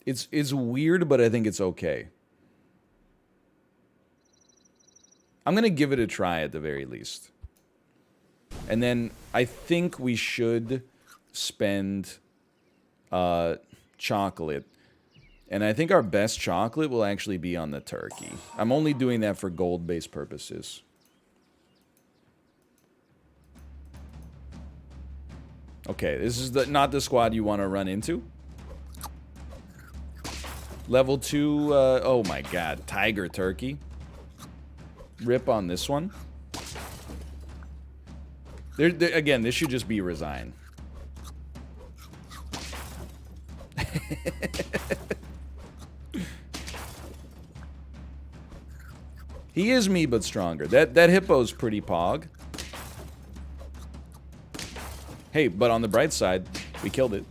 It's weird, but I think it's okay. I'm going to give it a try at the very least. And then I think we should spend chocolate. And I think our best chocolate will actually be on the turkey. I'm only doing that for gold-based purposes. Okay, this is not the squad you want to run into. Level 2, oh my god, tiger turkey. Rip on this one. Again, this should just be resign. He is me, but stronger. That hippo's pretty pog. Hey, but on the bright side, we killed it.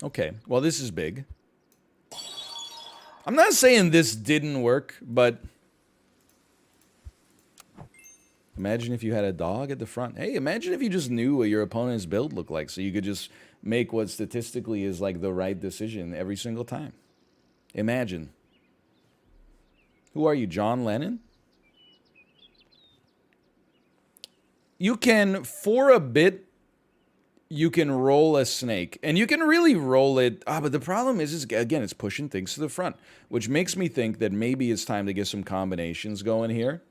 Okay, well, this is big. I'm not saying this didn't work, but imagine if you had a dog at the front. Hey, imagine if you just knew what your opponent's build looked like, so you could just make what statistically is like the right decision every single time. Imagine. Who are you, John Lennon? You can, for a bit, you can roll a snake, and you can really roll it. But the problem is again, it's pushing things to the front, which makes me think that maybe it's time to get some combinations going here.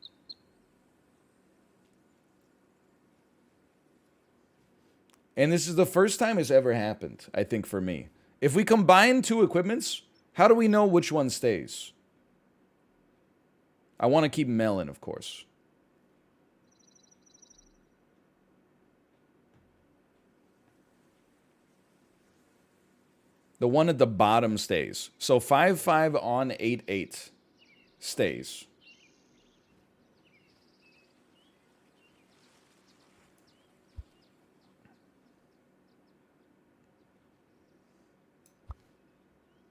And this is the first time it's ever happened, I think, for me. If we combine two equipments, how do we know which one stays? I want to keep melon, of course. The one at the bottom stays. So 5/5 on 8/8 stays.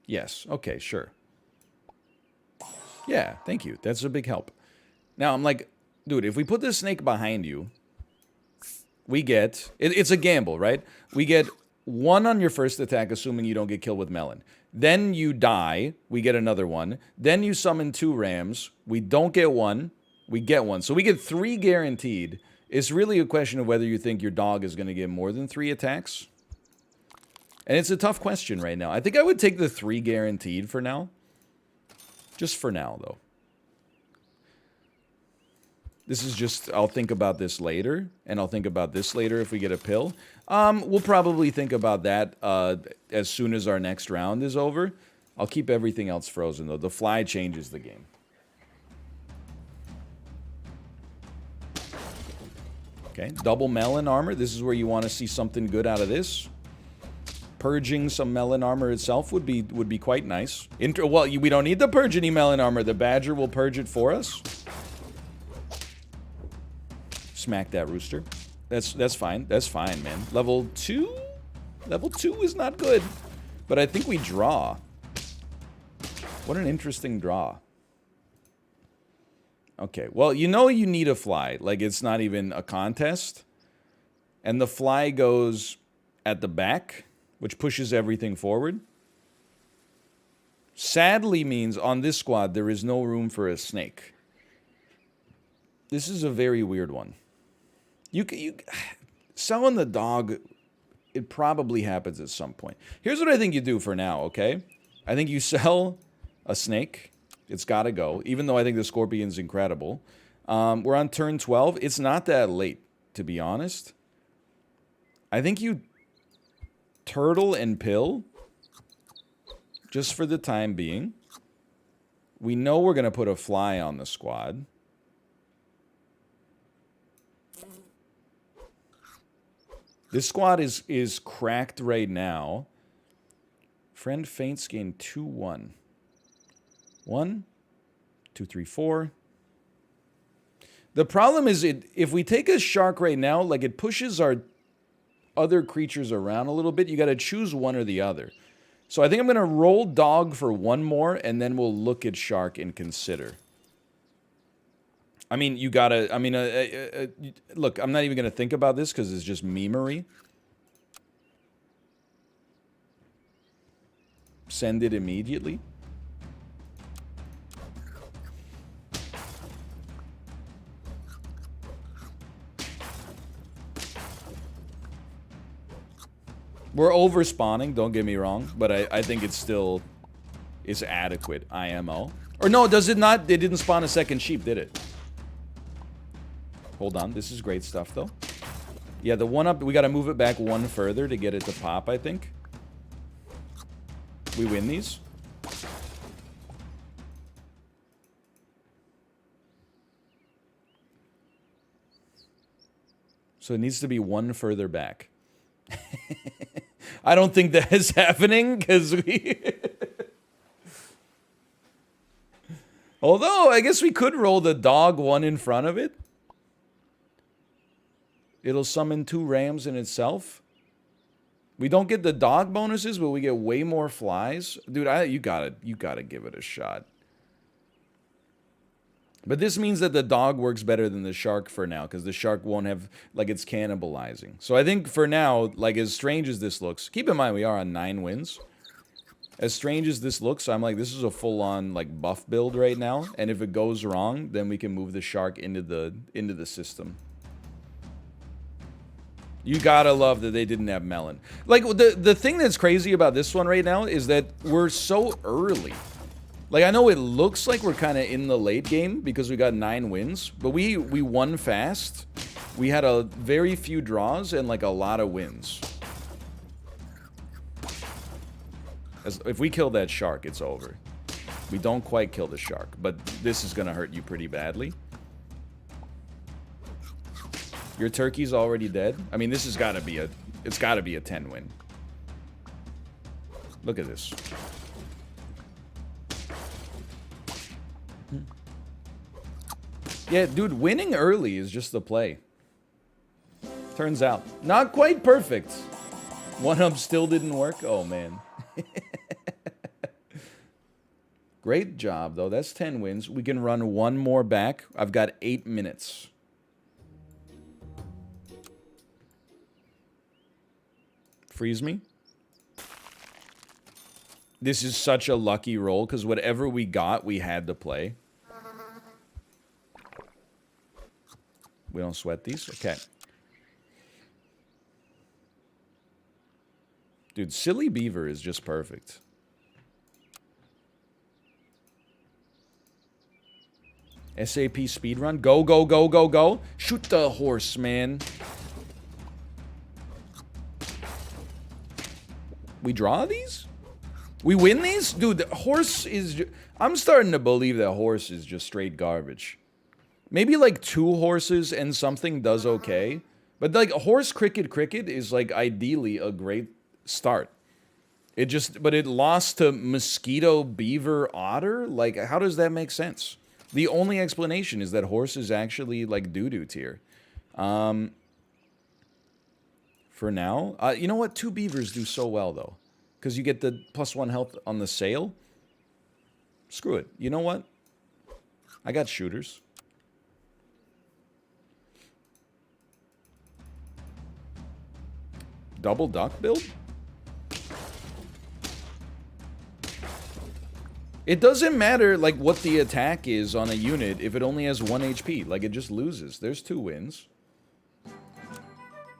Yes. Okay, sure. Yeah, thank you. That's a big help. Now, I'm like, dude, if we put this snake behind you, we get... it's a gamble, right? We get 1 on your first attack, assuming you don't get killed with melon. Then you die, we get another 1. Then you summon 2 rams. We don't get 1, we get 1. So we get 3 guaranteed. It's really a question of whether you think your dog is going to get more than 3 attacks. And it's a tough question right now. I think I would take the 3 guaranteed for now. Just for now, though. This is just, I'll think about this later, and I'll think about this later if we get a pill. We'll probably think about that as soon as our next round is over. I'll keep everything else frozen, though. The fly changes the game. Okay, double melon armor. This is where you want to see something good out of this. Purging some melon armor itself would be quite nice. Well, we don't need to purge any melon armor. The badger will purge it for us. Smack that rooster. That's fine. That's fine, man. Level 2? Level 2 is not good. But I think we draw. What an interesting draw. Okay, well, you know you need a fly. Like, it's not even a contest. And the fly goes at the back, which pushes everything forward. Sadly means on this squad, there is no room for a snake. This is a very weird one. You selling the dog, it probably happens at some point. Here's what I think you do for now, okay? I think you sell a snake. It's got to go, even though I think the scorpion's incredible. We're on turn 12. It's not that late, to be honest. I think you turtle and pill, just for the time being. We know we're going to put a fly on the squad. This squad is cracked right now. Friend faints gain 2-1. 1, 2, 3, 4. The problem is if we take a shark right now, like it pushes our other creatures around a little bit. You got to choose one or the other. So I think I'm going to roll dog for 1 more, and then we'll look at shark and consider. I mean, you got to... I mean, look, I'm not even going to think about this because it's just memery. Send it immediately. We're over-spawning, don't get me wrong, but I think it's still... is adequate, IMO. Or no, does it not? They didn't spawn a second sheep, did it? Hold on, this is great stuff, though. Yeah, the 1-up, we gotta move it back 1 further to get it to pop, I think. We win these. So it needs to be 1 further back. I don't think that is happening, because we... Although, I guess we could roll the dog 1 in front of it. It'll summon 2 rams in itself. We don't get the dog bonuses, but we get way more flies. Dude, you gotta give it a shot. But this means that the dog works better than the shark for now, because the shark won't have, like, it's cannibalizing. So I think for now, like, as strange as this looks, keep in mind we are on 9 wins. As strange as this looks, I'm like, this is a full-on, like, buff build right now. And if it goes wrong, then we can move the shark into the system. You gotta love that they didn't have melon. Like, the thing that's crazy about this one right now is that we're so early. Like, I know it looks like we're kind of in the late game because we got 9 wins, but we won fast. We had a very few draws and, like, a lot of wins. If we kill that shark, it's over. We don't quite kill the shark, but this is going to hurt you pretty badly. Your turkey's already dead? I mean, this has got to be it's got to be a 10 win. Look at this. Yeah, dude, winning early is just the play. Turns out. Not quite perfect. 1-up still didn't work? Oh, man. Great job, though. That's 10 wins. We can run one more back. I've got 8 minutes. Freeze me. This is such a lucky roll, because whatever we got, we had to play. We don't sweat these? Okay. Dude, Silly Beaver is just perfect. SAP speedrun. Go, go, go, go, go. Shoot the horse, man. We draw these? We win these? Dude, the horse is... I'm starting to believe that horse is just straight garbage. Maybe like 2 horses and something does okay. But like horse cricket is like ideally a great start. But it lost to mosquito, beaver, otter? Like, how does that make sense? The only explanation is that horse is actually like doo-doo tier. For now. You know what? 2 beavers do so well, though. Because you get the +1 health on the sail. Screw it. You know what? I got shooters. Double duck build? It doesn't matter, like, what the attack is on a unit if it only has 1 HP. Like, it just loses. There's 2 wins.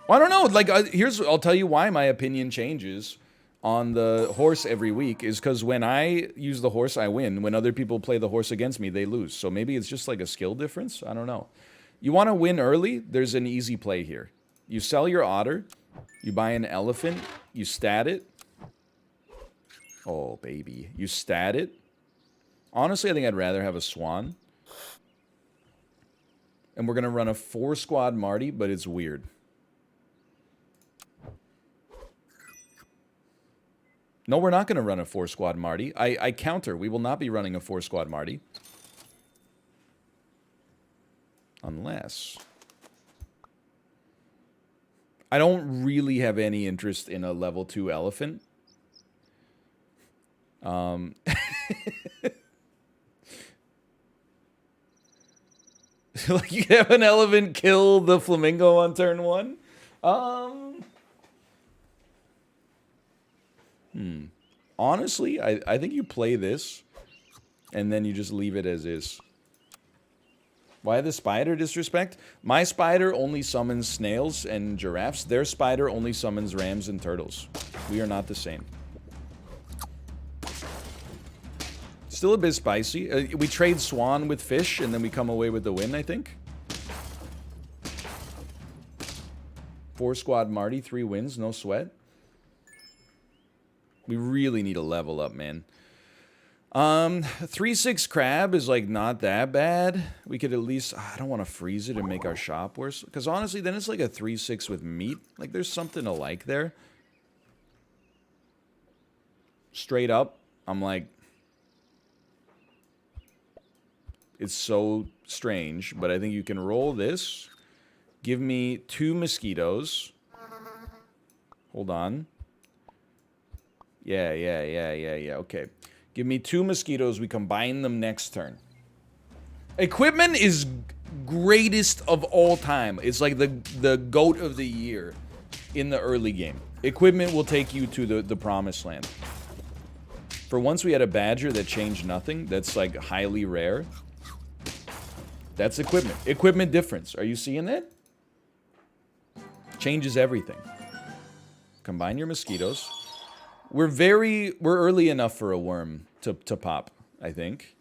Well, I don't know. Like, I'll tell you why my opinion changes on the horse every week is because when I use the horse, I win. When other people play the horse against me, they lose. So maybe it's just like a skill difference. I don't know. You want to win early? There's an easy play here. You sell your otter. You buy an elephant. You stat it. Oh, baby. You stat it. Honestly, I think I'd rather have a swan. And we're going to run a 4-squad Marty, but it's weird. No, we're not going to run a 4-squad Marty. I counter. We will not be running a 4-squad Marty. Unless... I don't really have any interest in a level 2 elephant. Like, you have an elephant kill the flamingo on turn 1? Honestly, I think you play this, and then you just leave it as is. Why the spider disrespect? My spider only summons snails and giraffes. Their spider only summons rams and turtles. We are not the same. Still a bit spicy. We trade swan with fish, and then we come away with the win, I think. 4-squad Marty, 3 wins, no sweat. We really need a level up, man. 3-6 crab is, like, not that bad. We could at least... I don't want to freeze it and make our shop worse. Because, honestly, then it's like a 3-6 with meat. Like, there's something to like there. Straight up, I'm like... It's so strange, but I think you can roll this. Give me 2 mosquitoes. Hold on. Yeah. Okay. Give me 2 mosquitoes. We combine them next turn. Equipment is greatest of all time. It's like the GOAT of the year in the early game. Equipment will take you to the promised land. For once we had a badger that changed nothing. That's like highly rare. That's equipment. Equipment difference. Are you seeing that? Changes everything. Combine your mosquitoes. We're early enough for a worm to pop, I think.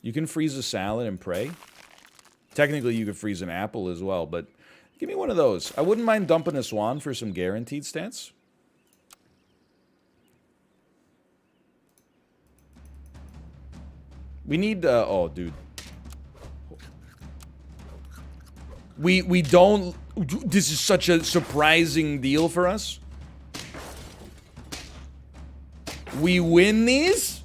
You can freeze a salad and pray. Technically, you could freeze an apple as well, but give me one of those. I wouldn't mind dumping a swan for some guaranteed stats. We need, oh, dude. We don't... This is such a surprising deal for us. We win these?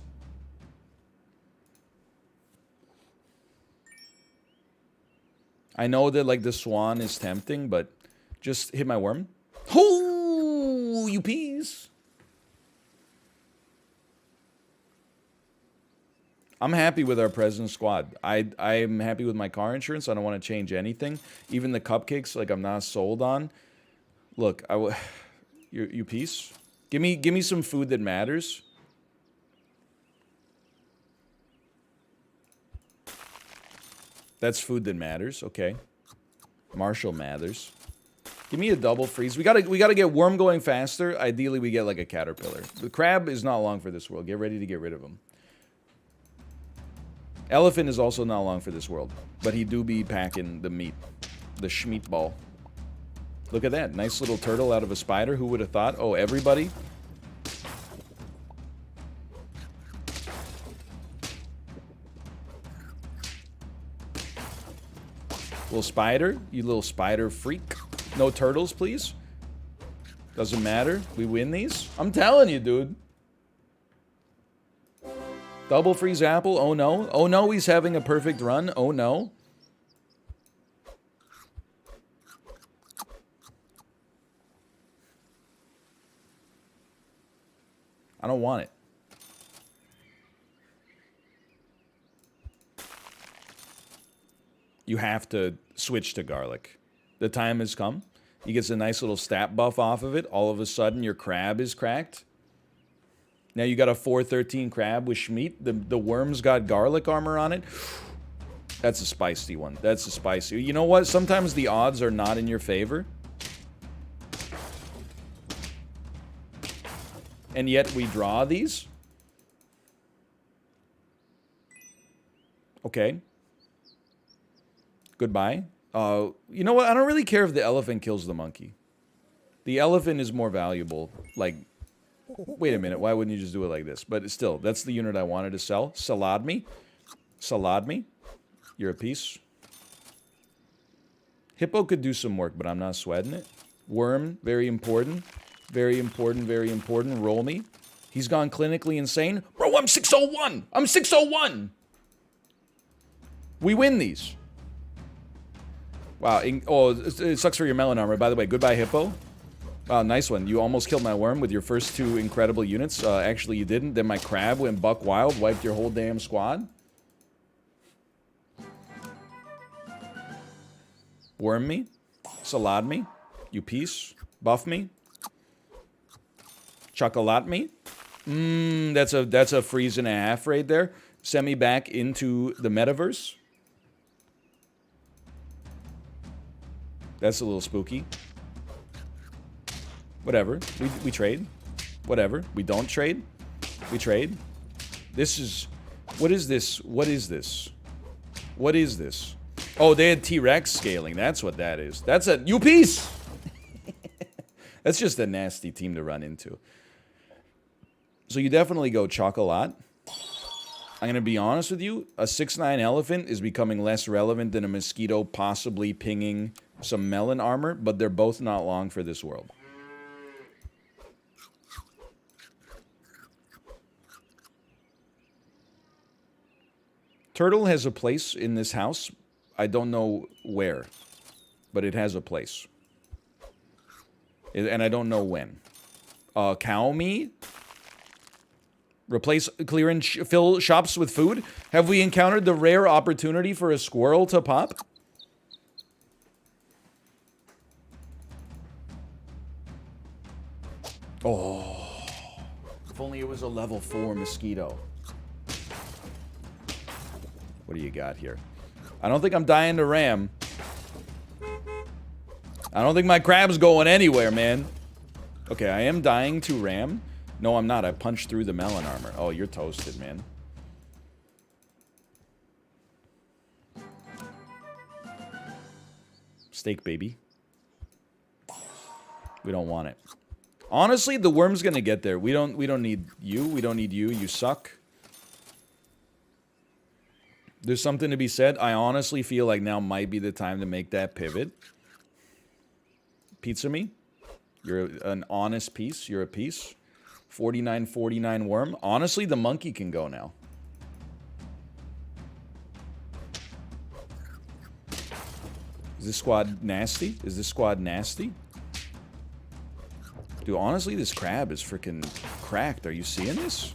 I know that, like, the swan is tempting, but just hit my worm. Oh, you peas. I'm happy with our present squad. I'm happy with my car insurance. I don't want to change anything. Even the cupcakes, like, I'm not sold on. Look, you piece. Give me some food that matters. That's food that matters. Okay. Marshall matters. Give me a double freeze. We gotta get worm going faster. Ideally, we get like a caterpillar. The crab is not long for this world. Get ready to get rid of him. Elephant is also not long for this world, but he do be packing the meat, the schmeat ball. Look at that, nice little turtle out of a spider. Who would have thought? Oh, everybody. Little spider, you little spider freak. No turtles, please. Doesn't matter. We win these. I'm telling you, dude. Double freeze apple. Oh no. Oh no, he's having a perfect run. Oh no. I don't want it. You have to switch to garlic. The time has come. He gets a nice little stat buff off of it. All of a sudden, your crab is cracked. Now you got a 413 crab with schmeat. The worm's got garlic armor on it. That's a spicy one. That's a spicy. You know what? Sometimes the odds are not in your favor. And yet we draw these. Okay. Goodbye. You know what? I don't really care if the elephant kills the monkey. The elephant is more valuable. Like, wait a minute. Why wouldn't you just do it like this? But still, that's the unit I wanted to sell. Salad me. Salad me. You're a piece. Hippo could do some work, but I'm not sweating it. Worm, very important. Very important, very important. Roll me. He's gone clinically insane. Bro, I'm 601. I'm 601. We win these. Wow. It sucks for your melon armor. By the way, goodbye, Hippo. Wow, nice one. You almost killed my worm with your first two incredible units. Actually, you didn't. Then my crab went buck wild, wiped your whole damn squad. Worm me. Salad me. You piece. Buff me. Chocolate me. That's a freeze and a half right there. Send me back into the metaverse. That's a little spooky. Whatever. We trade. Whatever. We don't trade. We trade. This is... What is this? What is this? What is this? Oh, they had T-Rex scaling. That's what that is. That's a... You piece! That's just a nasty team to run into. So you definitely go chocolate. I'm going to be honest with you. A 6'9 elephant is becoming less relevant than a mosquito possibly pinging some melon armor, but they're both not long for this world. Turtle has a place in this house. I don't know where, but it has a place. And I don't know when. Cow me? Replace, clear, and fill shops with food? Have we encountered the rare opportunity for a squirrel to pop? Oh. If only it was a level 4 mosquito. What do you got here? I don't think I'm dying to ram. I don't think my crab's going anywhere, man. Okay, I am dying to ram. No, I'm not. I punched through the melon armor. Oh, you're toasted, man. Steak, baby. We don't want it. Honestly, the worm's gonna get there. We don't need you. We don't need you. You suck. There's something to be said. I honestly feel like now might be the time to make that pivot. Pizza me. You're an honest piece. You're a piece. 49-49 worm. Honestly, the monkey can go now. Is this squad nasty? Is this squad nasty? Dude, honestly, this crab is freaking cracked. Are you seeing this?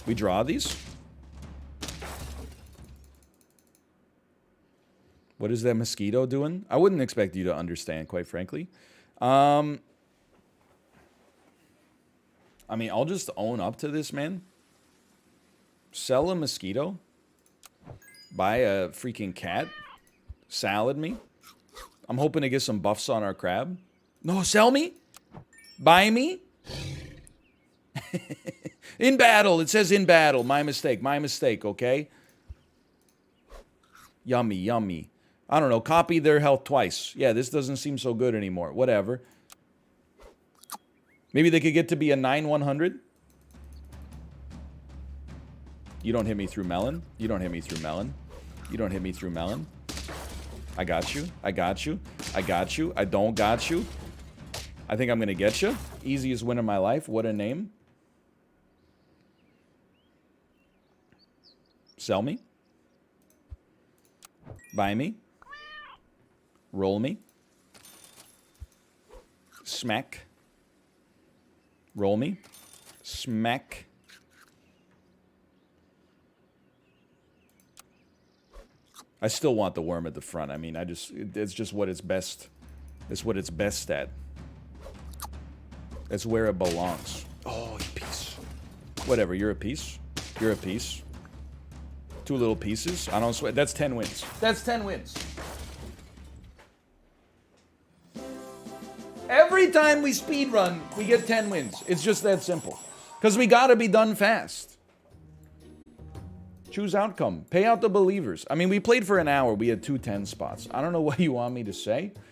We draw these? What is that mosquito doing? I wouldn't expect you to understand, quite frankly. I mean, I'll just own up to this, man. Sell a mosquito. Buy a freaking cat. Salad me. I'm hoping to get some buffs on our crab. No, sell me. Buy me. In battle. It says in battle. My mistake. My mistake, okay? Yummy, yummy. I don't know. Copy their health twice. Yeah, this doesn't seem so good anymore. Whatever. Maybe they could get to be a 9-100. You don't hit me through melon. You don't hit me through melon. You don't hit me through melon. I got you. I got you. I got you. I don't got you. I think I'm going to get you. Easiest win of my life. What a name. Sell me. Buy me. Roll me. Smack. Roll me. Smack. I still want the worm at the front. I mean, it's just what it's best. It's what it's best at. It's where it belongs. Oh, you piece. Whatever, you're a piece. You're a piece. 2 little pieces. I don't sweat. That's 10 wins. That's 10 wins. Every time we speed run, we get 10 wins. It's just that simple. Because we gotta be done fast. Choose outcome. Pay out the believers. I mean, we played for an hour. We had 2 10 spots. I don't know what you want me to say.